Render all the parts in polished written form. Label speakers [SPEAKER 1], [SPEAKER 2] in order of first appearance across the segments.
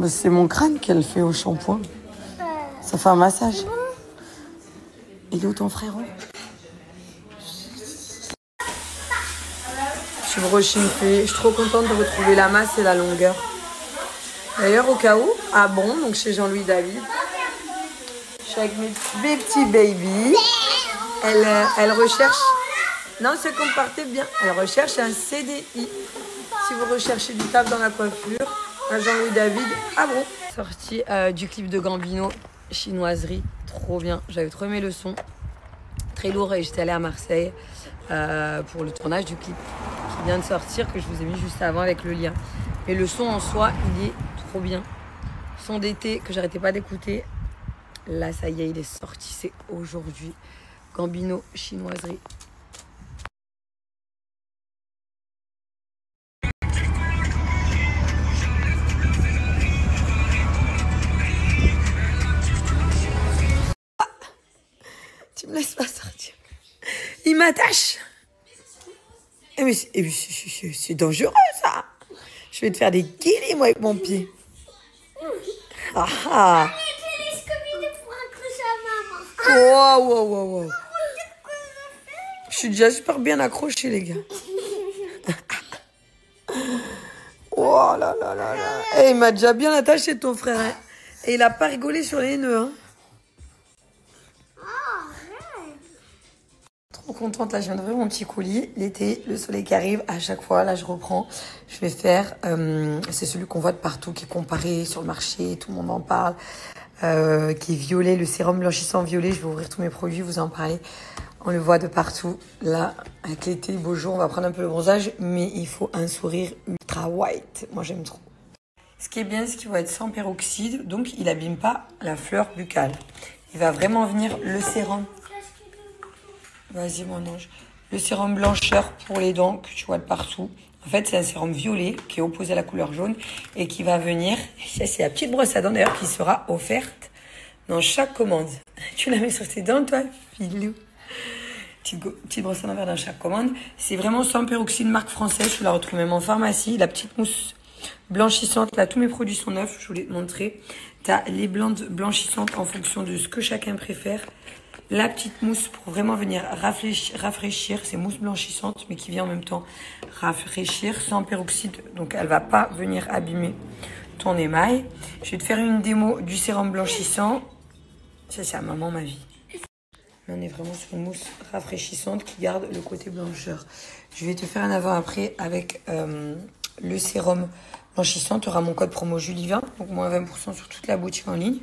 [SPEAKER 1] C'est mon crâne qu'elle fait au shampoing. Ça fait un massage. Il est où ton frérot? Je suis brochimpée. Je suis trop contente de retrouver la masse et la longueur. D'ailleurs, au cas où, à Bon, donc chez Jean-Louis David, je suis avec mes petits babies. Elle recherche... Non, c'est qu'on partait bien. Elle recherche un CDI. Si vous recherchez du taf dans la coiffure, à Jean-Louis David, à Bon. Sortie du clip de Gambino, chinoiserie. Trop bien. J'avais trop aimé le son. Très lourd et j'étais allée à Marseille pour le tournage du clip qui vient de sortir, que je vous ai mis juste avant avec le lien. Mais le son en soi, il est trop bien. Son d'été que j'arrêtais pas d'écouter. Là, ça y est, il est sorti. C'est aujourd'hui. Gambino, chinoiserie. Tu me laisses pas sortir. Il m'attache. Mais c'est dangereux, ça. Je vais te faire des guillis, moi, avec mon pied. Ah ah. Wow. Je suis déjà super bien accrochée, les gars. Oh là là là là. Hey, il m'a déjà bien attaché, ton frère. Hein. Et il a pas rigolé sur les nœuds. Hein. Trop contente, là je viens d'ouvrir mon petit colis. L'été, le soleil qui arrive, à chaque fois, là je reprends. Je vais faire, c'est celui qu'on voit de partout, qui est comparé sur le marché, tout le monde en parle, qui est violet, le sérum blanchissant violet. Je vais ouvrir tous mes produits, vous en parler. On le voit de partout. Là, avec l'été, beau jour, on va prendre un peu le bronzage, mais il faut un sourire ultra white. Moi j'aime trop. Ce qui est bien, c'est qu'il va être sans peroxyde, donc il n'abîme pas la fleur buccale. Il va vraiment venir le sérum. Vas-y mon ange. Le sérum blancheur pour les dents que tu vois de partout. En fait, c'est un sérum violet qui est opposé à la couleur jaune et qui va venir. Ça, c'est la petite brosse à dents d'ailleurs qui sera offerte dans chaque commande. Tu la mets sur tes dents, toi, filou. Petite brosse à dents dans chaque commande. C'est vraiment sans peroxyde, marque française. Je la retrouve même en pharmacie. La petite mousse blanchissante. Là, tous mes produits sont neufs. Je voulais te montrer. Tu as les blandes blanchissantes en fonction de ce que chacun préfère. La petite mousse pour vraiment venir rafraîchir, c'est mousse blanchissante mais qui vient en même temps rafraîchir sans peroxyde, donc elle va pas venir abîmer ton émail. Je vais te faire une démo du sérum blanchissant. Ça c'est à maman ma vie. On est vraiment sur une mousse rafraîchissante qui garde le côté blancheur. Je vais te faire un avant-après avec le sérum blanchissant. Tu auras mon code promo Julie20, donc moins 20% sur toute la boutique en ligne.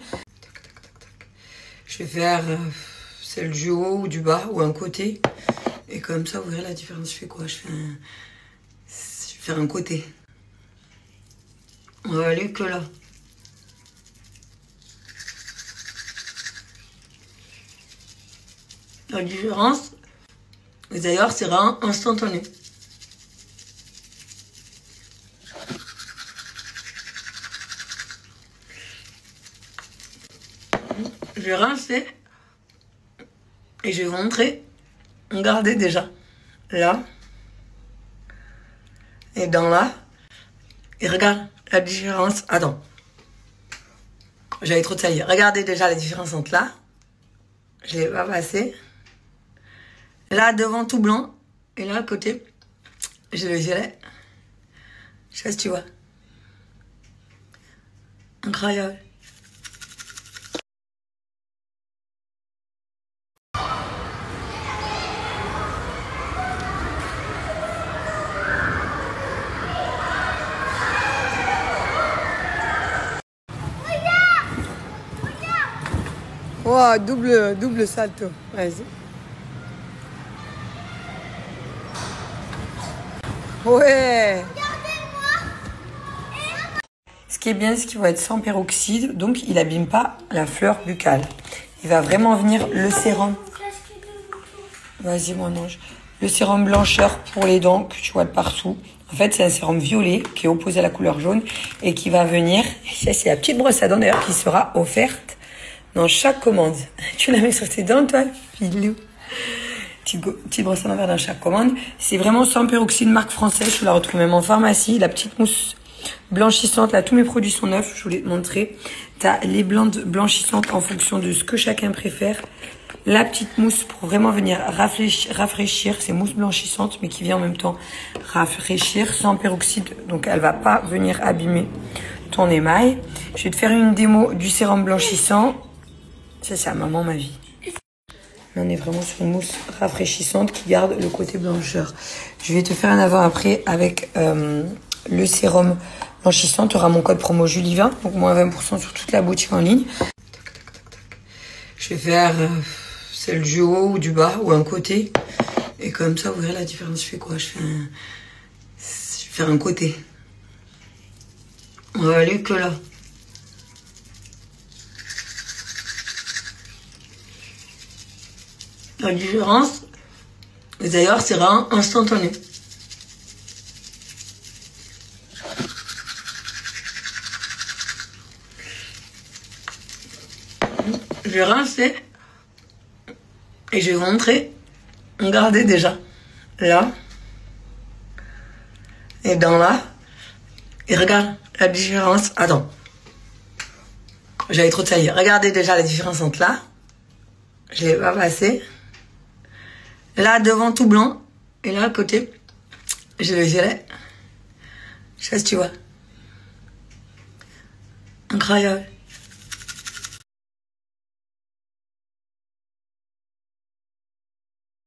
[SPEAKER 1] Je vais faire... celle du haut ou du bas ou un côté. Et comme ça, vous verrez la différence. Je fais quoi? Je vais faire un côté. On va aller que là. La différence, d'ailleurs, c'est vraiment instantané. Je vais rincer. Et je vais vous montrer. Regardez déjà. Là. Et dans là. Et regarde la différence. Attends. J'avais trop de salive. Regardez déjà la différence entre là. Je l'ai pas passé. Là, devant tout blanc. Et là, à côté, j'ai le violet. Je sais pas si tu vois. Incroyable. Oh, double salto. Vas-y. Ouais. Ce qui est bien, c'est qu'il va être sans peroxyde, donc il n'abîme pas la fleur buccale. Il va vraiment venir le sérum. Vas-y mon ange. Le sérum blancheur pour les dents que tu vois de partout. En fait, c'est un sérum violet qui est opposé à la couleur jaune et qui va venir. Ça, c'est la petite brosse à dents d'ailleurs qui sera offerte dans chaque commande. Tu la mets sur tes dents, toi, filou. Petite brosse à dents dans chaque commande. C'est vraiment sans peroxyde, marque française. Je la retrouve même en pharmacie. La petite mousse blanchissantes. Là, tous mes produits sont neufs, je voulais te montrer. T'as les blondes blanchissantes en fonction de ce que chacun préfère. La petite mousse pour vraiment venir rafraîchir. C'est mousse blanchissante, mais qui vient en même temps rafraîchir sans peroxyde. Donc, elle va pas venir abîmer ton émail. Je vais te faire une démo du sérum blanchissant. Ça, c'est à maman, ma vie. On est vraiment sur une mousse rafraîchissante qui garde le côté blancheur. Je vais te faire un avant-après avec le sérum blanchissant. Tu auras mon code promo Julie20, donc moins 20% sur toute la boutique en ligne. Je vais faire celle du haut ou du bas ou un côté. Et comme ça, vous verrez la différence. Je fais quoi? Je vais faire un côté. On va aller que là. La différence, et d'ailleurs, c'est vraiment instantané. Je vais rincer et je vais vous montrer. Regardez déjà. Là. Et dans là. Et regarde la différence. Attends. J'avais trop de salive. Regardez déjà la différence entre là. Je l'ai pas passé. Là, devant tout blanc. Et là, à côté, j'ai le violet. Je sais pas si tu vois. Incroyable.